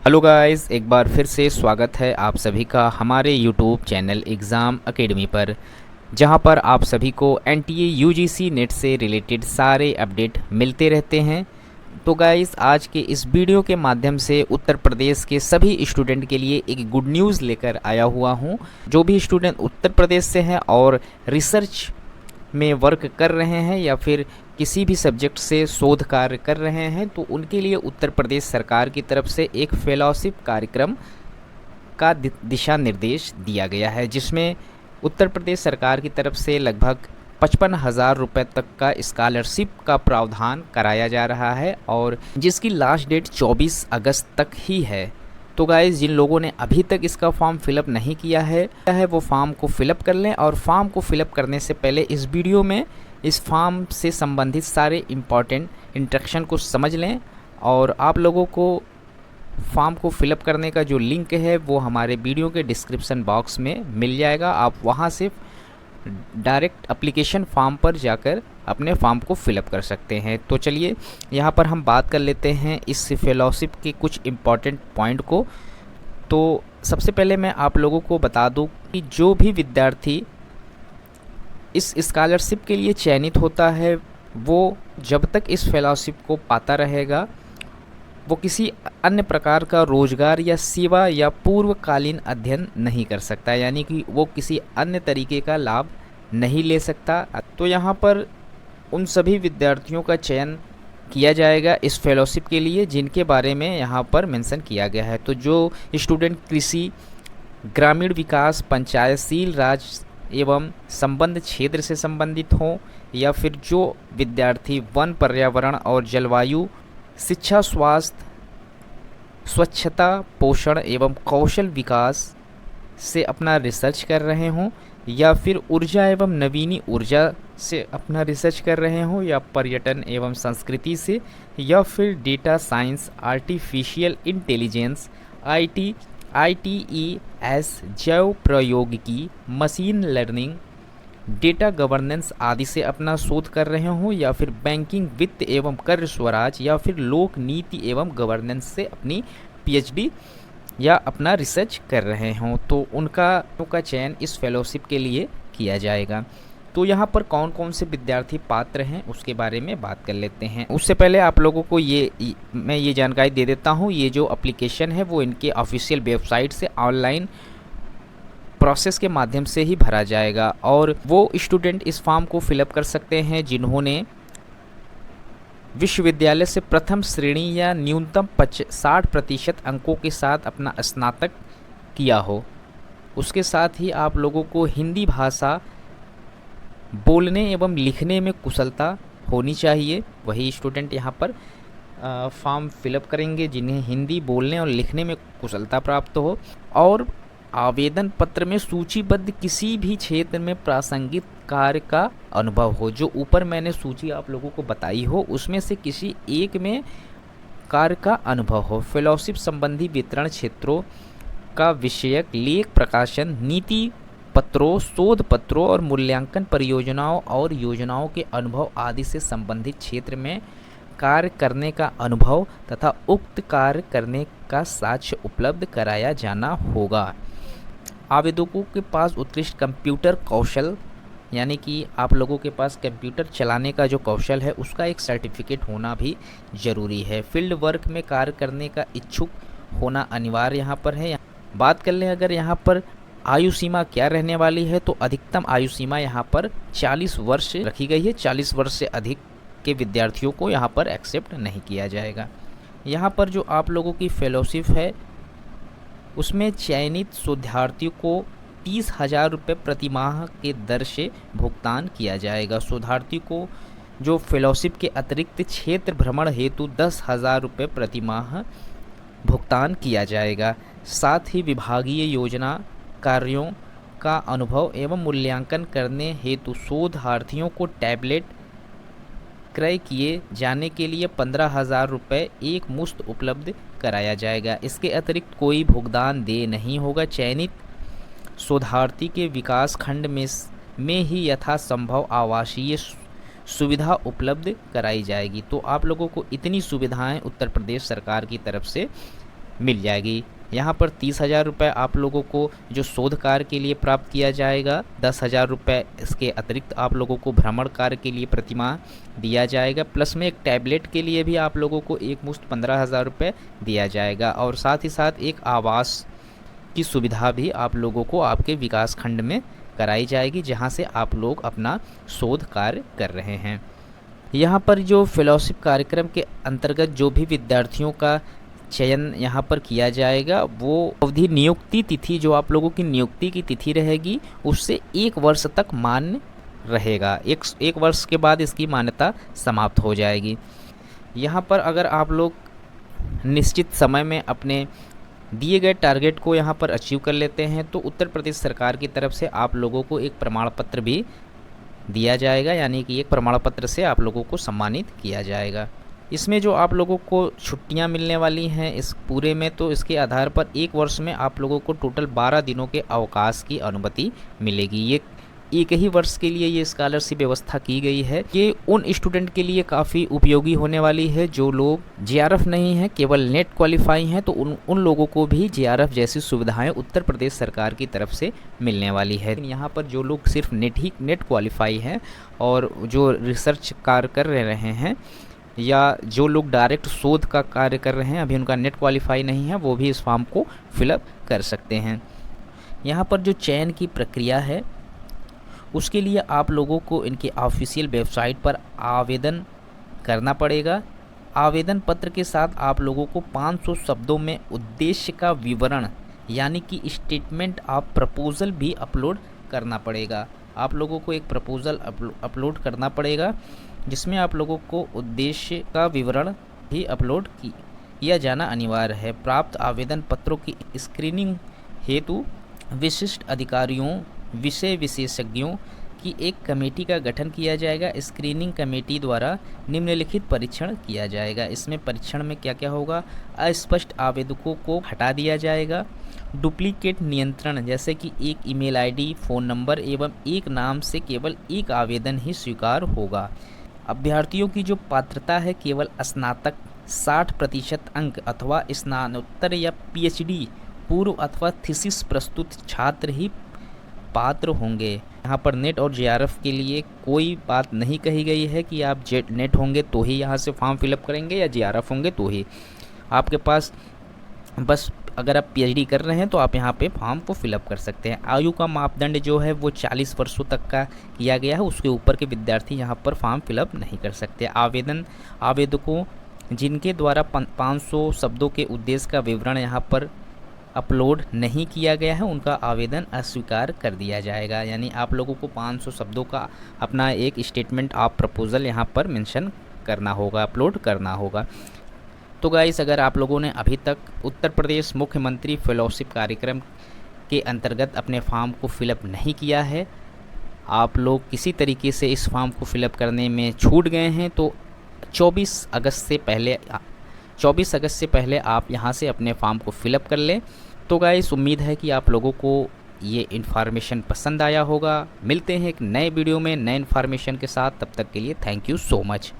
Hello guys, एक बार फिर से स्वागत है आप सभी का हमारे यूट्यूब चैनल एग्ज़ाम एकेडमी पर, जहां पर आप सभी को एनटीए यूजीसी नेट से रिलेटेड सारे अपडेट मिलते रहते हैं। तो गाइस, आज के इस वीडियो के माध्यम से उत्तर प्रदेश के सभी स्टूडेंट के लिए एक गुड न्यूज़ लेकर आया हुआ हूं। जो भी स्टूडेंट उत्तर प्रदेश से हैं और रिसर्च में वर्क कर रहे हैं या फिर किसी भी सब्जेक्ट से शोध कार्य कर रहे हैं, तो उनके लिए उत्तर प्रदेश सरकार की तरफ से एक फेलोशिप कार्यक्रम का दिशा निर्देश दिया गया है, जिसमें उत्तर प्रदेश सरकार की तरफ से लगभग 55,000 रुपये तक का स्कॉलरशिप का प्रावधान कराया जा रहा है और जिसकी लास्ट डेट 24 अगस्त तक ही है। तो गाइज़, जिन लोगों ने अभी तक इसका फॉर्म फिलअप नहीं किया है वो फॉर्म को फिलअप कर लें। और फॉर्म को फिलअप करने से पहले इस वीडियो में इस फॉर्म से संबंधित सारे इम्पॉर्टेंट इंस्ट्रक्शन को समझ लें। और आप लोगों को फॉर्म को फिलअप करने का जो लिंक है वो हमारे वीडियो के डिस्क्रिप्शन बॉक्स में मिल जाएगा। आप वहां से डायरेक्ट एप्लीकेशन फॉर्म पर जाकर अपने फॉर्म को फिलअप कर सकते हैं। तो चलिए यहाँ पर हम बात कर लेते हैं इस फेलोशिप के कुछ इम्पॉर्टेंट पॉइंट को। तो सबसे पहले मैं आप लोगों को बता दूं कि जो भी विद्यार्थी इस स्कॉलरशिप के लिए चयनित होता है वो जब तक इस फेलोशिप को पाता रहेगा वो किसी अन्य प्रकार का रोजगार या सेवा या पूर्वकालीन अध्ययन नहीं कर सकता, यानी कि वो किसी अन्य तरीके का लाभ नहीं ले सकता। तो यहाँ पर उन सभी विद्यार्थियों का चयन किया जाएगा इस फेलोशिप के लिए जिनके बारे में यहाँ पर मेंशन किया गया है। तो जो स्टूडेंट कृषि, ग्रामीण विकास, पंचायतीराज राज एवं संबंध क्षेत्र से संबंधित हों, या फिर जो विद्यार्थी वन, पर्यावरण और जलवायु, शिक्षा, स्वास्थ्य, स्वच्छता, पोषण एवं कौशल विकास से अपना रिसर्च कर रहे हों, या फिर ऊर्जा एवं नवीनी ऊर्जा से अपना रिसर्च कर रहे हों, या पर्यटन एवं संस्कृति से, या फिर data science, artificial intelligence, ITES, जैव प्रौद्योगिकी, मशीन लर्निंग, डेटा गवर्नेंस आदि से अपना शोध कर रहे हों, या फिर बैंकिंग, वित्त एवं कर स्वराज, या फिर लोक नीति एवं गवर्नेंस से अपनी PhD या अपना रिसर्च कर रहे हों, तो उनका चयन इस फेलोशिप के लिए किया जाएगा। तो यहाँ पर कौन कौन से विद्यार्थी पात्र हैं उसके बारे में बात कर लेते हैं। उससे पहले आप लोगों को मैं ये जानकारी दे देता हूँ, ये जो एप्लीकेशन है वो इनके ऑफिशियल वेबसाइट से ऑनलाइन प्रोसेस के माध्यम से ही भरा जाएगा। और वो स्टूडेंट इस फॉर्म को फिलअप कर सकते हैं जिन्होंने विश्वविद्यालय से प्रथम श्रेणी या न्यूनतम 60% अंकों के साथ अपना स्नातक किया हो। उसके साथ ही आप लोगों को हिंदी भाषा बोलने एवं लिखने में कुशलता होनी चाहिए। वही स्टूडेंट यहाँ पर फॉर्म फिलअप करेंगे जिन्हें हिंदी बोलने और लिखने में कुशलता प्राप्त हो, और आवेदन पत्र में सूचीबद्ध किसी भी क्षेत्र में प्रासंगिक कार्य का अनुभव हो। जो ऊपर मैंने सूची आप लोगों को बताई हो उसमें से किसी एक में कार्य का अनुभव हो। फेलोशिप संबंधी वितरण क्षेत्रों का विषयक लेख, प्रकाशन, नीति पत्रों, शोध पत्रों और मूल्यांकन परियोजनाओं और योजनाओं के अनुभव आदि से संबंधित क्षेत्र में कार्य करने का अनुभव तथा उक्त कार्य करने का साक्ष्य उपलब्ध कराया जाना होगा। आवेदकों के पास उत्कृष्ट कंप्यूटर कौशल, यानी कि आप लोगों के पास कंप्यूटर चलाने का जो कौशल है उसका एक सर्टिफिकेट होना भी ज़रूरी है। फील्ड वर्क में कार्य करने का इच्छुक होना अनिवार्य यहाँ पर है। बात कर लें अगर यहाँ पर आयु सीमा क्या रहने वाली है, तो अधिकतम आयु सीमा यहाँ पर 40 वर्ष रखी गई है। 40 वर्ष से अधिक के विद्यार्थियों को यहाँ पर एक्सेप्ट नहीं किया जाएगा। यहाँ पर जो आप लोगों की फेलोशिप है उसमें चयनित शोधार्थियों को 30,000 रुपये प्रति माह के दर से भुगतान किया जाएगा। शोधार्थी को जो फेलोशिप के अतिरिक्त क्षेत्र भ्रमण हेतु 10,000 रुपये प्रति माह भुगतान किया जाएगा। साथ ही विभागीय योजना कार्यों का अनुभव एवं मूल्यांकन करने हेतु शोधार्थियों को टैबलेट क्रय किए जाने के लिए 15,000 रुपये एक मुश्त उपलब्ध कराया जाएगा। इसके अतिरिक्त कोई भुगतान देय नहीं होगा। चयनित शोधार्थी के विकास खंड में ही यथासंभव आवासीय सुविधा उपलब्ध कराई जाएगी। तो आप लोगों को इतनी सुविधाएं उत्तर प्रदेश सरकार की तरफ से मिल जाएगी। यहाँ पर 30,000 रुपये आप लोगों को जो शोध कार्य के लिए प्राप्त किया जाएगा, 10,000 रुपये इसके अतिरिक्त आप लोगों को भ्रमण कार्य के लिए प्रतिमाह दिया जाएगा, प्लस में एक टैबलेट के लिए भी आप लोगों को एक मुश्त 15,000 रुपये दिया जाएगा, और साथ ही साथ एक आवास की सुविधा भी आप लोगों को आपके विकास खंड में कराई जाएगी, जहाँ से आप लोग अपना शोध कार्य कर रहे हैं। यहाँ पर जो फेलोशिप कार्यक्रम के अंतर्गत जो भी विद्यार्थियों का चयन यहाँ पर किया जाएगा, वो अवधि नियुक्ति तिथि जो आप लोगों की नियुक्ति की तिथि रहेगी उससे 1 वर्ष तक मान्य रहेगा। एक वर्ष के बाद इसकी मान्यता समाप्त हो जाएगी। यहाँ पर अगर आप लोग निश्चित समय में अपने दिए गए टारगेट को यहाँ पर अचीव कर लेते हैं तो उत्तर प्रदेश सरकार की तरफ से आप लोगों को एक प्रमाण पत्र भी दिया जाएगा, यानी कि एक प्रमाण पत्र से आप लोगों को सम्मानित किया जाएगा। इसमें जो आप लोगों को छुट्टियां मिलने वाली हैं इस पूरे में, तो इसके आधार पर 1 वर्ष में आप लोगों को टोटल 12 दिनों के अवकाश की अनुमति मिलेगी। ये एक ही वर्ष के लिए ये स्कॉलरशिप व्यवस्था की गई है। ये उन स्टूडेंट के लिए काफ़ी उपयोगी होने वाली है जो लोग जेआरएफ नहीं हैं, केवल नेट क्वालिफाई हैं, तो उन लोगों को भी जेआरएफ जैसी सुविधाएं उत्तर प्रदेश सरकार की तरफ से मिलने वाली है। यहाँ पर जो लोग सिर्फ नेट क्वालिफाई हैं और जो रिसर्च कार्य कर रहे हैं या जो लोग डायरेक्ट शोध का कार्य कर रहे हैं, अभी उनका नेट क्वालिफाई नहीं है, वो भी इस फॉर्म को फिलअप कर सकते हैं। यहाँ पर जो चयन की प्रक्रिया है उसके लिए आप लोगों को इनके ऑफिशियल वेबसाइट पर आवेदन करना पड़ेगा। आवेदन पत्र के साथ आप लोगों को 500 शब्दों में उद्देश्य का विवरण यानी कि स्टेटमेंट ऑफ प्रपोजल भी अपलोड करना पड़ेगा। आप लोगों को एक प्रपोजल अपलोड करना पड़ेगा जिसमें आप लोगों को उद्देश्य का विवरण भी अपलोड किया जाना अनिवार्य है। प्राप्त आवेदन पत्रों की स्क्रीनिंग हेतु विशिष्ट अधिकारियों विषय विशेषज्ञों की एक कमेटी का गठन किया जाएगा। स्क्रीनिंग कमेटी द्वारा निम्नलिखित परीक्षण किया जाएगा। इसमें परीक्षण में क्या क्या होगा? अस्पष्ट आवेदकों को हटा दिया जाएगा। डुप्लीकेट नियंत्रण जैसे कि एक ईमेल आईडी, फ़ोन नंबर एवं एक नाम से केवल एक आवेदन ही स्वीकार होगा। अभ्यर्थियों की जो पात्रता है केवल स्नातक 60% अंक अथवा स्नातकोत्तर या पीएचडी पूर्व अथवा थीसिस प्रस्तुत छात्र ही पात्र होंगे। यहाँ पर नेट और जेआरएफ के लिए कोई बात नहीं कही गई है कि आप नेट होंगे तो ही यहाँ से फॉर्म फिलअप करेंगे या जेआरएफ होंगे तो ही। आपके पास बस अगर आप पीएचडी कर रहे हैं तो आप यहाँ पे फॉर्म को फिलअप कर सकते हैं। आयु का मापदंड जो है वो 40 वर्षों तक का किया गया है, उसके ऊपर के विद्यार्थी यहाँ पर फॉर्म फिलअप नहीं कर सकते। आवेदकों जिनके द्वारा 500 शब्दों के उद्देश्य का विवरण यहाँ पर अपलोड नहीं किया गया है उनका आवेदन अस्वीकार कर दिया जाएगा। यानी आप लोगों को 500 शब्दों का अपना एक स्टेटमेंट ऑफ प्रपोजल यहाँ पर मेंशन करना होगा, अपलोड करना होगा। तो गाइस, अगर आप लोगों ने अभी तक उत्तर प्रदेश मुख्यमंत्री फेलोशिप कार्यक्रम के अंतर्गत अपने फॉर्म को फिलअप नहीं किया है, आप लोग किसी तरीके से इस फॉर्म को फिलअप करने में छूट गए हैं, तो 24 अगस्त से पहले आप यहां से अपने फॉर्म को फिलअप कर लें। तो गाइस, उम्मीद है कि आप लोगों को ये इन्फॉर्मेशन पसंद आया होगा। मिलते हैं एक नए वीडियो में नए इन्फॉर्मेशन के साथ, तब तक के लिए थैंक यू सो मच।